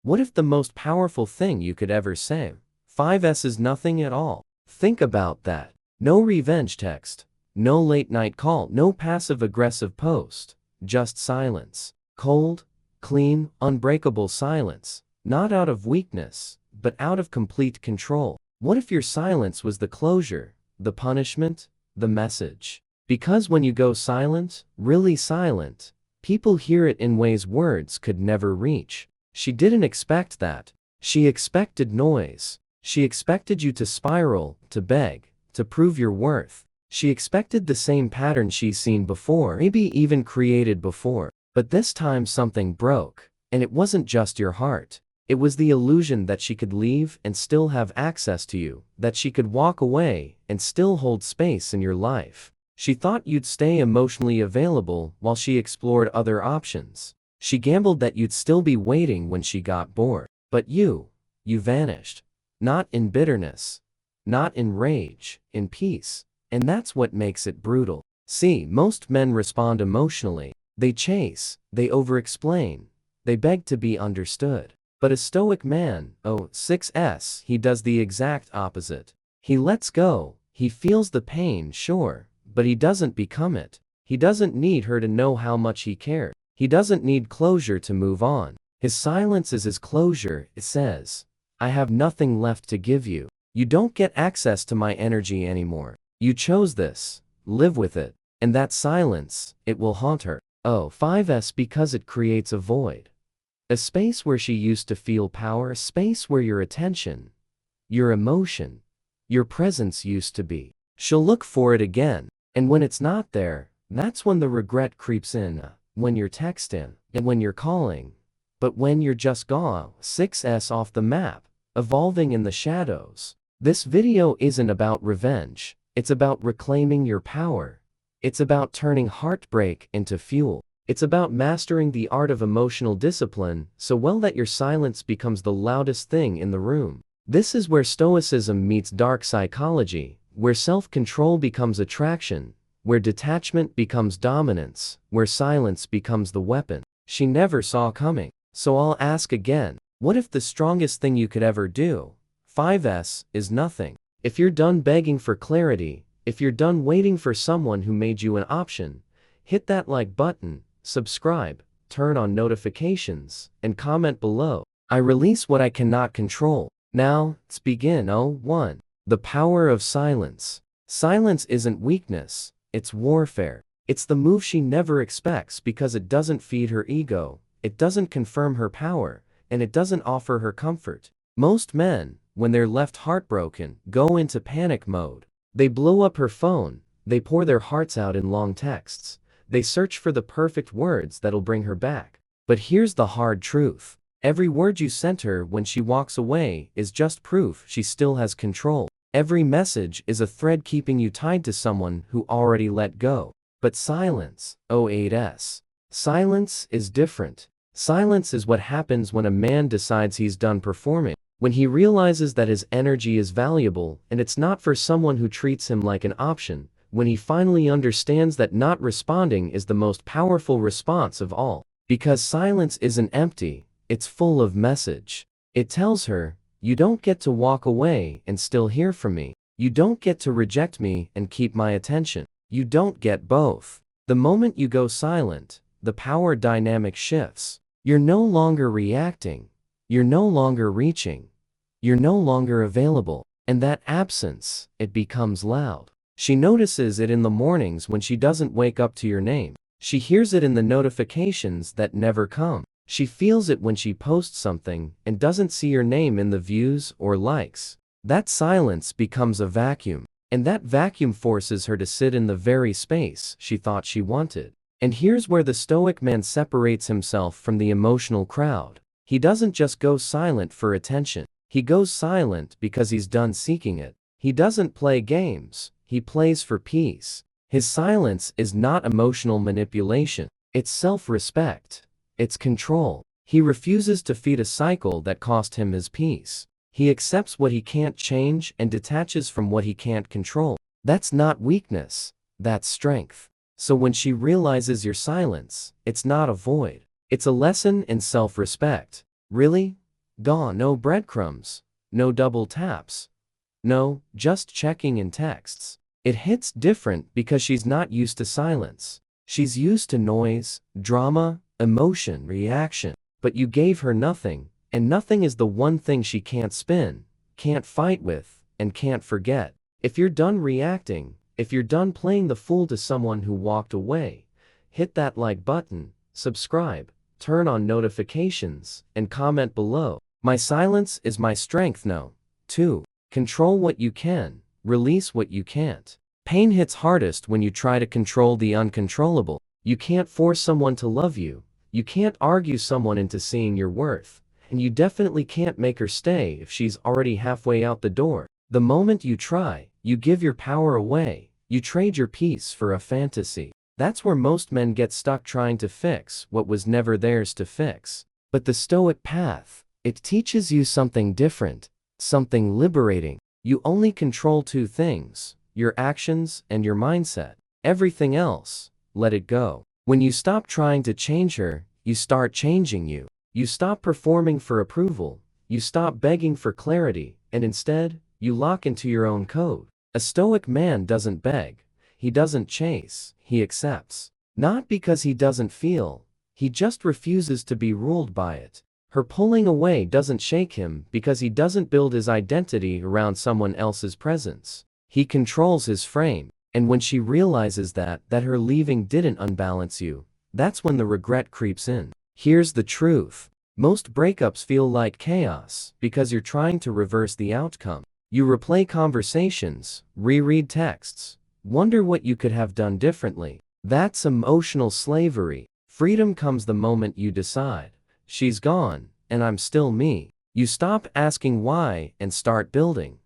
What if the most powerful thing you could ever say? 5S is nothing at all. Think about that. No revenge text. No late night call. No passive-aggressive post. Just silence. Cold, clean, unbreakable silence. Not out of weakness, but out of complete control. What if your silence was the closure, the punishment, the message? Because when you go silent, really silent, people hear it in ways words could never reach. She didn't expect that. She expected noise. She expected you to spiral, to beg, to prove your worth. She expected the same pattern she's seen before, maybe even created before. But this time something broke, and it wasn't just your heart. It was the illusion that she could leave and still have access to you, that she could walk away and still hold space in your life. She thought you'd stay emotionally available while she explored other options. She gambled that you'd still be waiting when she got bored. But you vanished. Not in bitterness. Not in rage, in peace. And that's what makes it brutal. See, most men respond emotionally. They chase, they over-explain, they beg to be understood. But a Stoic man, 6S, he does the exact opposite. He lets go, he feels the pain, sure, but he doesn't become it. He doesn't need her to know how much he cares. He doesn't need closure to move on. His silence is his closure. It says, I have nothing left to give you. You don't get access to my energy anymore. You chose this. Live with it. And that silence, it will haunt her. 5S because it creates a void. A space where she used to feel power, a space where your attention, your emotion, your presence used to be. She'll look for it again. And when it's not there, that's when the regret creeps in. When you're texting, and when you're calling. But when you're just gone, 6S off the map, evolving in the shadows. This video isn't about revenge. It's about reclaiming your power. It's about turning heartbreak into fuel. It's about mastering the art of emotional discipline so well that your silence becomes the loudest thing in the room. This is where Stoicism meets dark psychology, where self-control becomes attraction, where detachment becomes dominance, where silence becomes the weapon she never saw coming. So I'll ask again, what if the strongest thing you could ever do, 5S, is nothing? If you're done begging for clarity, if you're done waiting for someone who made you an option, hit that like button, subscribe, turn on notifications, and comment below. I release what I cannot control. Now, let's begin. 1. The power of silence. Silence isn't weakness. It's warfare. It's the move she never expects because it doesn't feed her ego, it doesn't confirm her power, and it doesn't offer her comfort. Most men, when they're left heartbroken, go into panic mode. They blow up her phone, they pour their hearts out in long texts, they search for the perfect words that'll bring her back. But here's the hard truth. Every word you sent her when she walks away is just proof she still has control. Every message is a thread keeping you tied to someone who already let go. But silence, 8S. Silence is different. Silence is what happens when a man decides he's done performing. When he realizes that his energy is valuable and it's not for someone who treats him like an option. When he finally understands that not responding is the most powerful response of all. Because silence isn't empty, it's full of message. It tells her, you don't get to walk away and still hear from me. You don't get to reject me and keep my attention. You don't get both. The moment you go silent, the power dynamic shifts. You're no longer reacting. You're no longer reaching. You're no longer available. And that absence, it becomes loud. She notices it in the mornings when she doesn't wake up to your name. She hears it in the notifications that never come. She feels it when she posts something and doesn't see your name in the views or likes. That silence becomes a vacuum. And that vacuum forces her to sit in the very space she thought she wanted. And here's where the Stoic man separates himself from the emotional crowd. He doesn't just go silent for attention. He goes silent because he's done seeking it. He doesn't play games. He plays for peace. His silence is not emotional manipulation. It's self-respect. It's control. He refuses to feed a cycle that cost him his peace. He accepts what he can't change and detaches from what he can't control. That's not weakness. That's strength. So when she realizes your silence, it's not a void. It's a lesson in self-respect. Really? Gone, no breadcrumbs, no double taps. No, just checking in texts. It hits different because she's not used to silence. She's used to noise, drama, emotion, reaction. But you gave her nothing, and nothing is the one thing she can't spin, can't fight with, and can't forget. If you're done reacting, if you're done playing the fool to someone who walked away, hit that like button, subscribe, turn on notifications, and comment below. My silence is my strength. No. 2. Control what you can, release what you can't. Pain hits hardest when you try to control the uncontrollable. You can't force someone to love you, you can't argue someone into seeing your worth, and you definitely can't make her stay if she's already halfway out the door. The moment you try, you give your power away, you trade your peace for a fantasy. That's where most men get stuck, trying to fix what was never theirs to fix. But the Stoic path, it teaches you something different. Something liberating. You only control 2 things, your actions and your mindset. Everything else, let it go. When you stop trying to change her, you start changing you. You stop performing for approval, you stop begging for clarity, and instead, you lock into your own code. A Stoic man doesn't beg, he doesn't chase, he accepts. Not because he doesn't feel, he just refuses to be ruled by it. Her pulling away doesn't shake him because he doesn't build his identity around someone else's presence. He controls his frame, and when she realizes that her leaving didn't unbalance you, that's when the regret creeps in. Here's the truth. Most breakups feel like chaos because you're trying to reverse the outcome. You replay conversations, reread texts, wonder what you could have done differently. That's emotional slavery. Freedom comes the moment you decide, she's gone, and I'm still me. You stop asking why and start building.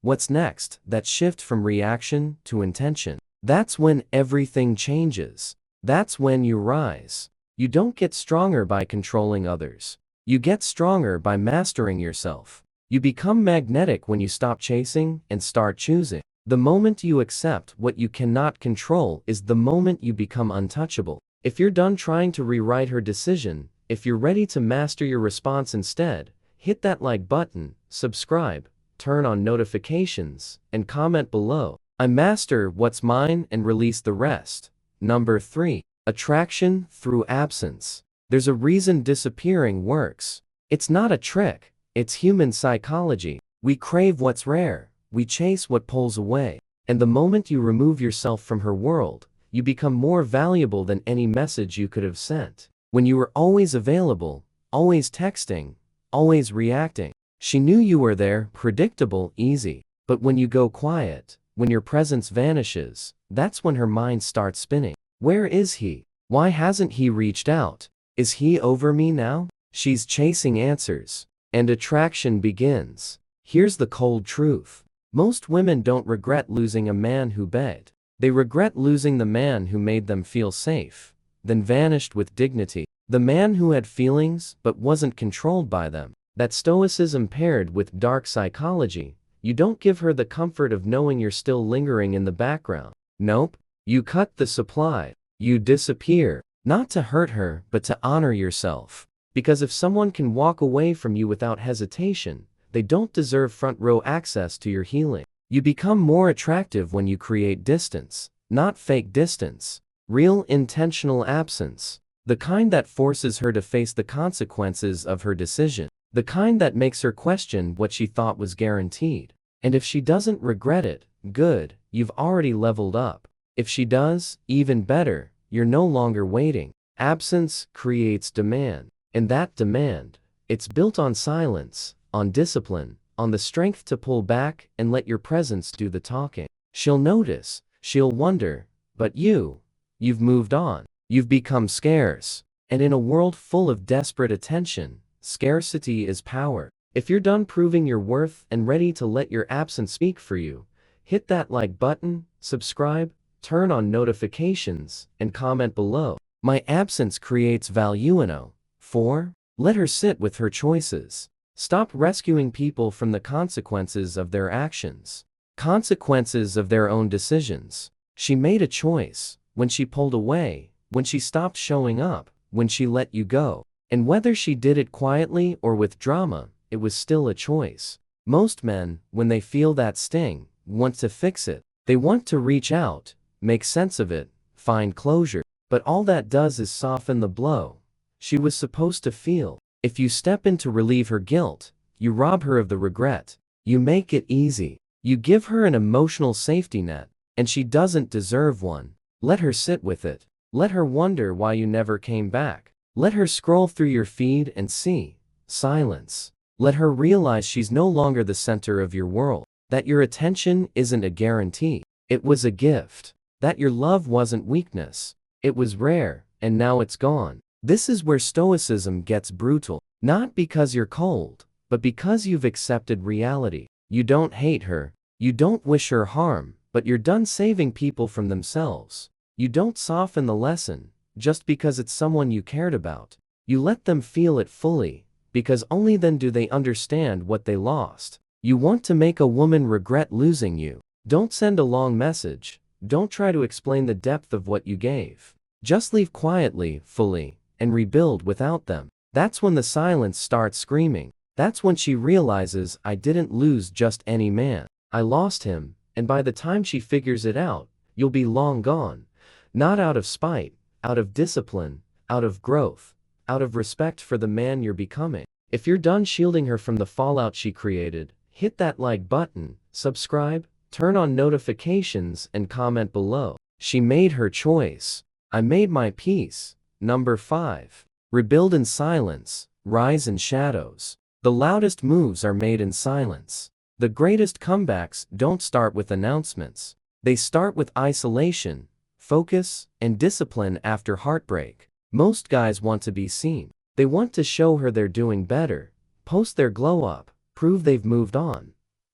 What's next? That shift from reaction to intention. That's when everything changes. That's when you rise. You don't get stronger by controlling others. You get stronger by mastering yourself. You become magnetic when you stop chasing and start choosing. The moment you accept what you cannot control is the moment you become untouchable. If you're done trying to rewrite her decision, if you're ready to master your response instead, hit that like button, subscribe, turn on notifications, and comment below. I master what's mine and release the rest. Number 3. Attraction through absence. There's a reason disappearing works. It's not a trick, it's human psychology. We crave what's rare, we chase what pulls away, and the moment you remove yourself from her world, you become more valuable than any message you could have sent. When you were always available, always texting, always reacting, she knew you were there, predictable, easy. But when you go quiet, when your presence vanishes, that's when her mind starts spinning. Where is he? Why hasn't he reached out? Is he over me now? She's chasing answers, and attraction begins. Here's the cold truth. Most women don't regret losing a man who begged. They regret losing the man who made them feel safe, then vanished with dignity. The man who had feelings but wasn't controlled by them. That stoicism paired with dark psychology. You don't give her the comfort of knowing you're still lingering in the background. Nope. You cut the supply. You disappear. Not to hurt her, but to honor yourself. Because if someone can walk away from you without hesitation, they don't deserve front row access to your healing. You become more attractive when you create distance, not fake distance. Real intentional absence. The kind that forces her to face the consequences of her decision. The kind that makes her question what she thought was guaranteed. And if she doesn't regret it, good, you've already leveled up. If she does, even better, you're no longer waiting. Absence creates demand. And that demand, it's built on silence, on discipline, on the strength to pull back and let your presence do the talking. She'll notice, she'll wonder, but you've moved on. You've become scarce. And in a world full of desperate attention, scarcity is power. If you're done proving your worth and ready to let your absence speak for you, hit that like button, subscribe, turn on notifications, and comment below. My absence creates value. 4. Let her sit with her choices. Stop rescuing people from the consequences of their actions. Consequences of their own decisions. She made a choice when she pulled away, when she stopped showing up, when she let you go. And whether she did it quietly or with drama, it was still a choice. Most men, when they feel that sting, want to fix it. They want to reach out, make sense of it, find closure. But all that does is soften the blow she was supposed to feel. If you step in to relieve her guilt, you rob her of the regret. You make it easy. You give her an emotional safety net, and she doesn't deserve one. Let her sit with it. Let her wonder why you never came back. Let her scroll through your feed and see silence. Let her realize she's no longer the center of your world. That your attention isn't a guarantee. It was a gift. That your love wasn't weakness. It was rare, and now it's gone. This is where Stoicism gets brutal. Not because you're cold, but because you've accepted reality. You don't hate her. You don't wish her harm, but you're done saving people from themselves. You don't soften the lesson, just because it's someone you cared about. You let them feel it fully, because only then do they understand what they lost. You want to make a woman regret losing you. Don't send a long message. Don't try to explain the depth of what you gave. Just leave quietly, fully, and rebuild without them. That's when the silence starts screaming. That's when she realizes, I didn't lose just any man. I lost him, and by the time she figures it out, you'll be long gone. Not out of spite, out of discipline, out of growth, out of respect for the man you're becoming. If you're done shielding her from the fallout she created, hit that like button, subscribe, turn on notifications, and comment below. She made her choice. I made my peace. Number 5. Rebuild in silence, rise in shadows. The loudest moves are made in silence. The greatest comebacks don't start with announcements. They start with isolation, focus, and discipline after heartbreak. Most guys want to be seen. They want to show her they're doing better, post their glow up, prove they've moved on.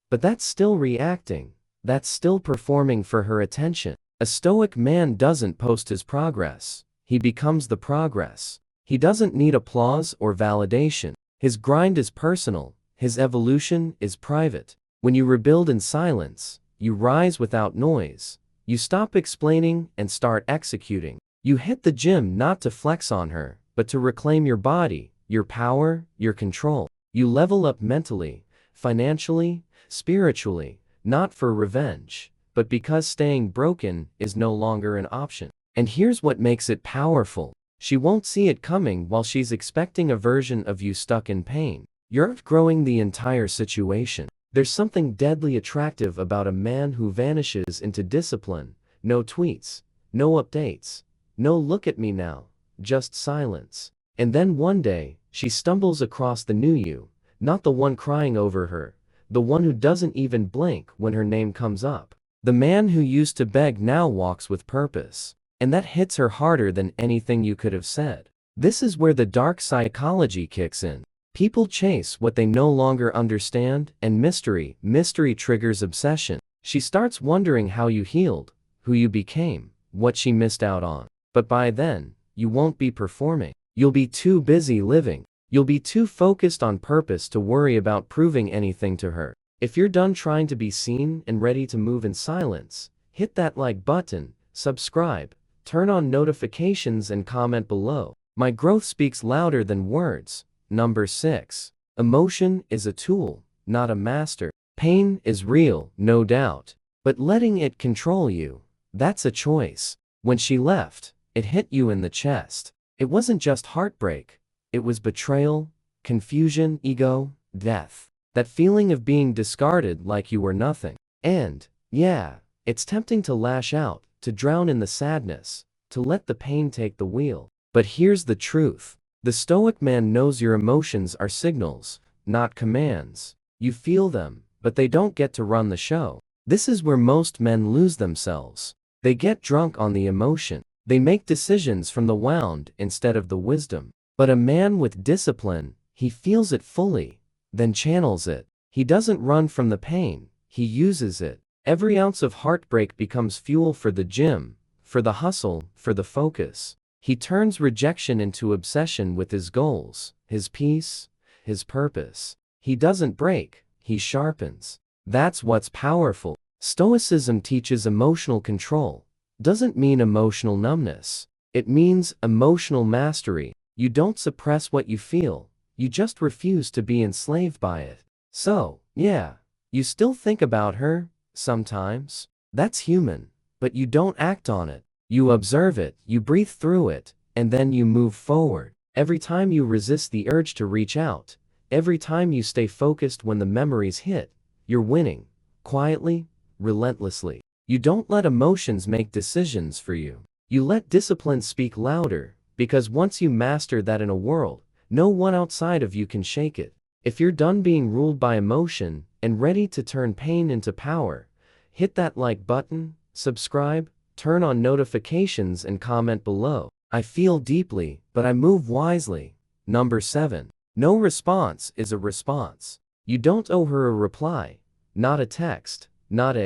But that's still reacting. That's still performing for her attention. A stoic man doesn't post his progress. He becomes the progress. He doesn't need applause or validation. His grind is personal. His evolution is private. When you rebuild in silence, you rise without noise. You stop explaining and start executing. You hit the gym not to flex on her, but to reclaim your body, your power, your control. You level up mentally, financially, spiritually, not for revenge, but because staying broken is no longer an option. And here's what makes it powerful. She won't see it coming while she's expecting a version of you stuck in pain. You're outgrowing the entire situation. There's something deadly attractive about a man who vanishes into discipline. No tweets, no updates, no look at me now, just silence. And then one day, she stumbles across the new you, not the one crying over her, the one who doesn't even blink when her name comes up. The man who used to beg now walks with purpose. And that hits her harder than anything you could have said. This is where the dark psychology kicks in. People chase what they no longer understand, and mystery triggers obsession. She starts wondering how you healed, who you became, what she missed out on. But by then, you won't be performing. You'll be too busy living. You'll be too focused on purpose to worry about proving anything to her. If you're done trying to be seen and ready to move in silence, hit that like button, subscribe, turn on notifications, and comment below. My growth speaks louder than words. Number 6. Emotion is a tool, not a master. Pain is real, no doubt. But letting it control you, that's a choice. When she left, it hit you in the chest. It wasn't just heartbreak. It was betrayal, confusion, ego, death. That feeling of being discarded like you were nothing. And, yeah, it's tempting to lash out, to drown in the sadness, to let the pain take the wheel. But here's the truth. The stoic man knows your emotions are signals, not commands. You feel them, but they don't get to run the show. This is where most men lose themselves. They get drunk on the emotion. They make decisions from the wound instead of the wisdom. But a man with discipline, he feels it fully, then channels it. He doesn't run from the pain, he uses it. Every ounce of heartbreak becomes fuel for the gym, for the hustle, for the focus. He turns rejection into obsession with his goals, his peace, his purpose. He doesn't break, he sharpens. That's what's powerful. Stoicism teaches emotional control. Doesn't mean emotional numbness. It means emotional mastery. You don't suppress what you feel. You just refuse to be enslaved by it. So, yeah, you still think about her, sometimes. That's human. But you don't act on it. You observe it, you breathe through it, and then you move forward. Every time you resist the urge to reach out, every time you stay focused when the memories hit, you're winning. Quietly, relentlessly. You don't let emotions make decisions for you. You let discipline speak louder, because once you master that in a world, no one outside of you can shake it. If you're done being ruled by emotion and ready to turn pain into power, hit that like button, subscribe, turn on notifications and comment below. I feel deeply, but I move wisely. Number 7. No response is a response. You don't owe her a reply. Not a text, not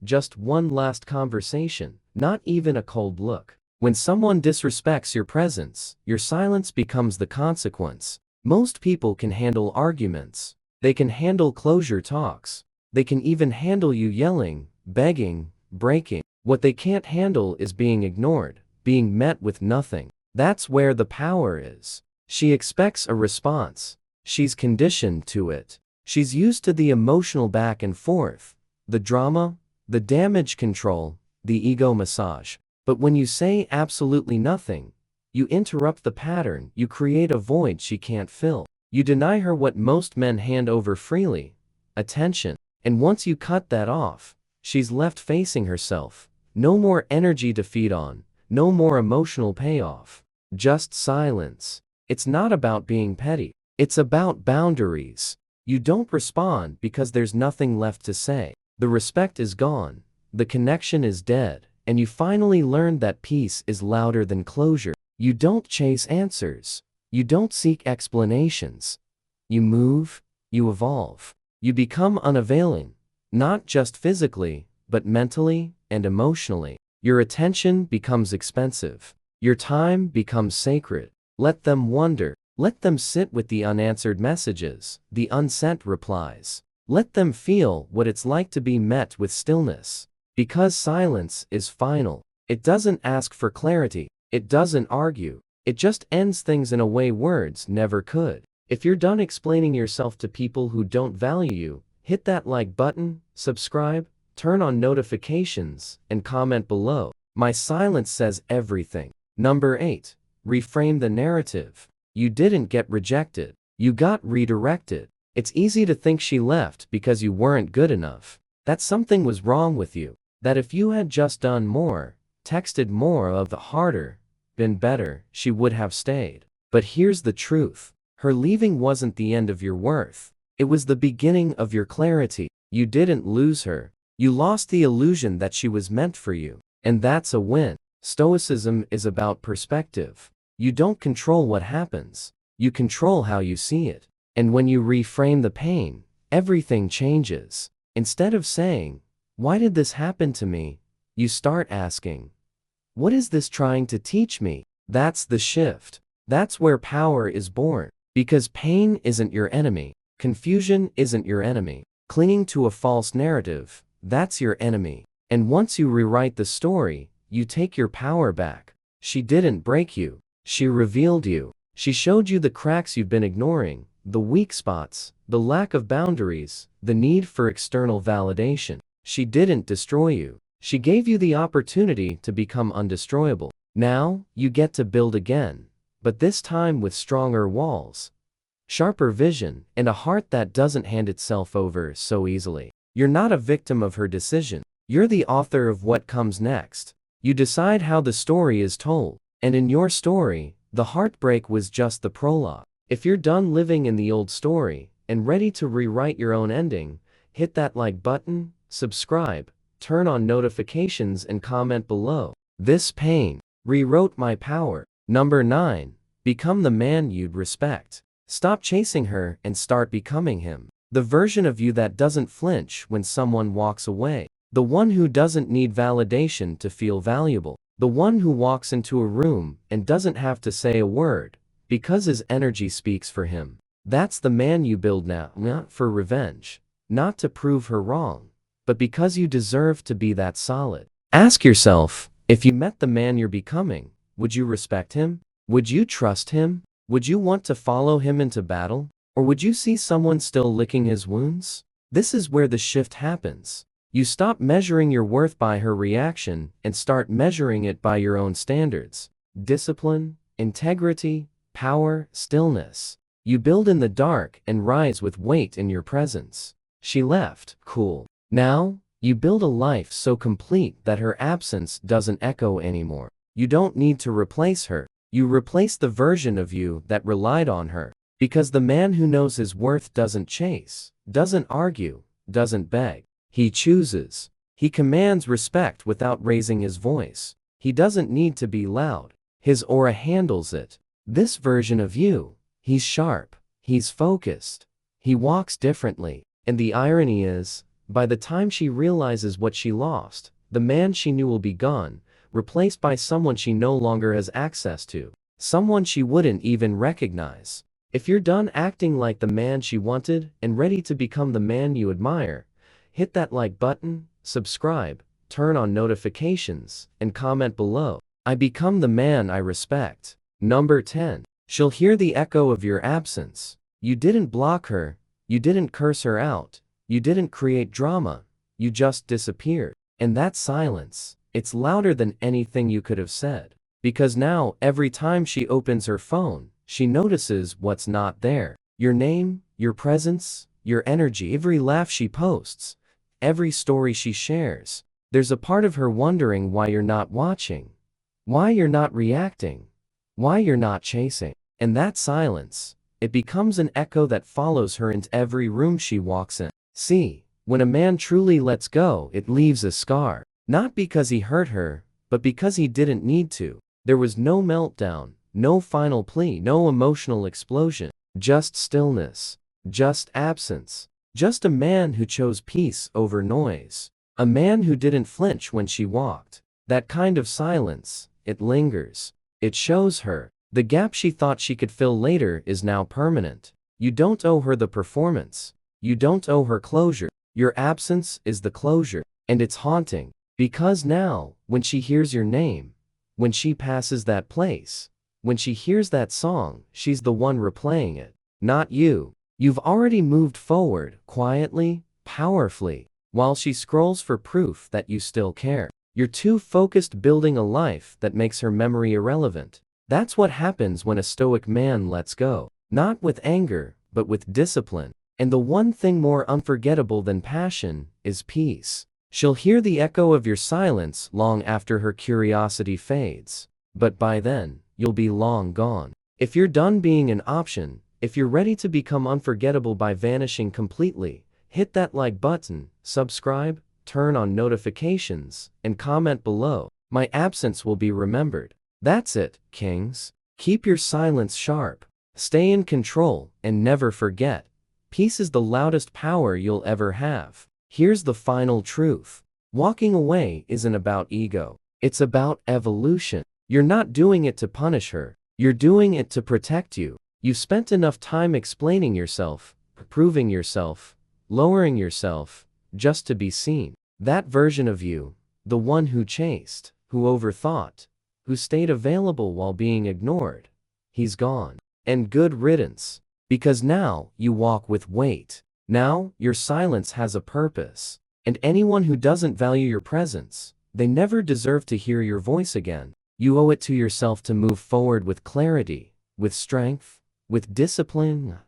just one last conversation, not even a cold look. When someone disrespects your presence, your silence becomes the consequence. Most people can handle arguments. They can handle closure talks. They can even handle you yelling, begging, breaking. What they can't handle is being ignored, being met with nothing. That's where the power is. She expects a response. She's conditioned to it. She's used to the emotional back and forth, the drama, the damage control, the ego massage. But when you say absolutely nothing, you interrupt the pattern, you create a void she can't fill. You deny her what most men hand over freely, attention. And once you cut that off, she's left facing herself. No more energy to feed on, no more emotional payoff. Just silence. It's not about being petty. It's about boundaries. You don't respond because there's nothing left to say. The respect is gone, the connection is dead, and you finally learned that peace is louder than closure. You don't chase answers. You don't seek explanations. You move, you evolve. You become unavailing, not just physically, but mentally and emotionally. Your attention becomes expensive. Your time becomes sacred. Let them wonder. Let them sit with the unanswered messages, the unsent replies. Let them feel what it's like to be met with stillness. Because silence is final. It doesn't ask for clarity. It doesn't argue. It just ends things in a way words never could. If you're done explaining yourself to people who don't value you, hit that like button, subscribe, turn on notifications, and comment below. My silence says everything. Number 8. Reframe the narrative. You didn't get rejected. You got redirected. It's easy to think she left because you weren't good enough. That something was wrong with you. That if you had just done more, texted more of the harder, been better, she would have stayed. But here's the truth. Her leaving wasn't the end of your worth. It was the beginning of your clarity. You didn't lose her. You lost the illusion that she was meant for you. And that's a win. Stoicism is about perspective. You don't control what happens. You control how you see it. And when you reframe the pain, everything changes. Instead of saying, "Why did this happen to me?" you start asking, "What is this trying to teach me?" That's the shift. That's where power is born. Because pain isn't your enemy. Confusion isn't your enemy. Clinging to a false narrative, that's your enemy. And once you rewrite the story, you take your power back. She didn't break you. She revealed you. She showed you the cracks you've been ignoring, the weak spots, the lack of boundaries, the need for external validation. She didn't destroy you. She gave you the opportunity to become undestroyable. Now, you get to build again. But this time with stronger walls, sharper vision, and a heart that doesn't hand itself over so easily. You're not a victim of her decision. You're the author of what comes next. You decide how the story is told. And in your story, the heartbreak was just the prologue. If you're done living in the old story and ready to rewrite your own ending, hit that like button, subscribe, turn on notifications and comment below. This pain rewrote my power. Number 9. Become the man you'd respect. Stop chasing her and start becoming him. The version of you that doesn't flinch when someone walks away. The one who doesn't need validation to feel valuable. The one who walks into a room and doesn't have to say a word, because his energy speaks for him. That's the man you build now, not for revenge, not to prove her wrong, but because you deserve to be that solid. Ask yourself, if you met the man you're becoming, would you respect him? Would you trust him? Would you want to follow him into battle? Or would you see someone still licking his wounds? This is where the shift happens. You stop measuring your worth by her reaction and start measuring it by your own standards. Discipline, integrity, power, stillness. You build in the dark and rise with weight in your presence. She left, cool. Now, you build a life so complete that her absence doesn't echo anymore. You don't need to replace her. You replace the version of you that relied on her. Because the man who knows his worth doesn't chase, doesn't argue, doesn't beg. He chooses. He commands respect without raising his voice. He doesn't need to be loud. His aura handles it. This version of you, he's sharp, he's focused, he walks differently. And the irony is, by the time she realizes what she lost, the man she knew will be gone, replaced by someone she no longer has access to, someone she wouldn't even recognize. If you're done acting like the man she wanted and ready to become the man you admire, hit that like button, subscribe, turn on notifications, and comment below. I become the man I respect. Number 10. She'll hear the echo of your absence. You didn't block her, you didn't curse her out, you didn't create drama, you just disappeared. And that silence, it's louder than anything you could have said. Because now, every time she opens her phone, she notices what's not there. Your name, your presence, your energy, every laugh she posts, every story she shares. There's a part of her wondering why you're not watching, why you're not reacting, why you're not chasing. And that silence, it becomes an echo that follows her into every room she walks in. See, when a man truly lets go, it leaves a scar. Not because he hurt her, but because he didn't need to. There was no meltdown, no final plea, no emotional explosion. Just stillness, just absence, just a man who chose peace over noise. A man who didn't flinch when she walked. That kind of silence, it lingers. It shows her. The gap she thought she could fill later is now permanent. You don't owe her the performance. You don't owe her closure. Your absence is the closure. And it's haunting. Because now, when she hears your name, when she passes that place, when she hears that song, she's the one replaying it, not you. You've already moved forward, quietly, powerfully, while she scrolls for proof that you still care. You're too focused building a life that makes her memory irrelevant. That's what happens when a stoic man lets go. Not with anger, but with discipline. And the one thing more unforgettable than passion is peace. She'll hear the echo of your silence long after her curiosity fades. But by then, you'll be long gone. If you're done being an option, if you're ready to become unforgettable by vanishing completely, hit that like button, subscribe, turn on notifications, and comment below. My absence will be remembered. That's it, kings. Keep your silence sharp. Stay in control, and never forget. Peace is the loudest power you'll ever have. Here's the final truth. Walking away isn't about ego. It's about evolution. You're not doing it to punish her. You're doing it to protect you. You've spent enough time explaining yourself, proving yourself, lowering yourself, just to be seen. That version of you, the one who chased, who overthought, who stayed available while being ignored, he's gone. And good riddance. Because now, you walk with weight. Now, your silence has a purpose. And anyone who doesn't value your presence, they never deserve to hear your voice again. You owe it to yourself to move forward with clarity, with strength, with discipline,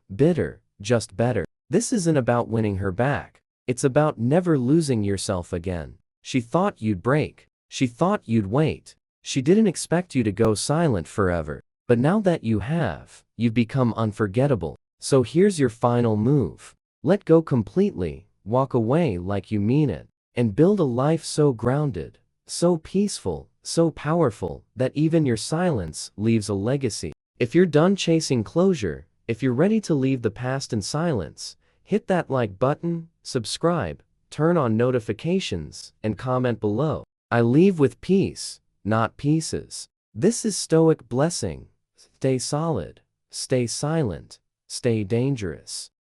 just better. This isn't about winning her back. It's about never losing yourself again. She thought you'd break. She thought you'd wait. She didn't expect you to go silent forever. But now that you have, you've become unforgettable. So here's your final move. Let go completely, walk away like you mean it, and build a life so grounded, so peaceful, so powerful, that even your silence leaves a legacy. If you're done chasing closure, if you're ready to leave the past in silence, hit that like button, subscribe, turn on notifications, and comment below. I leave with peace, not pieces. This is Stoic Blessing. Stay solid, stay silent, stay dangerous.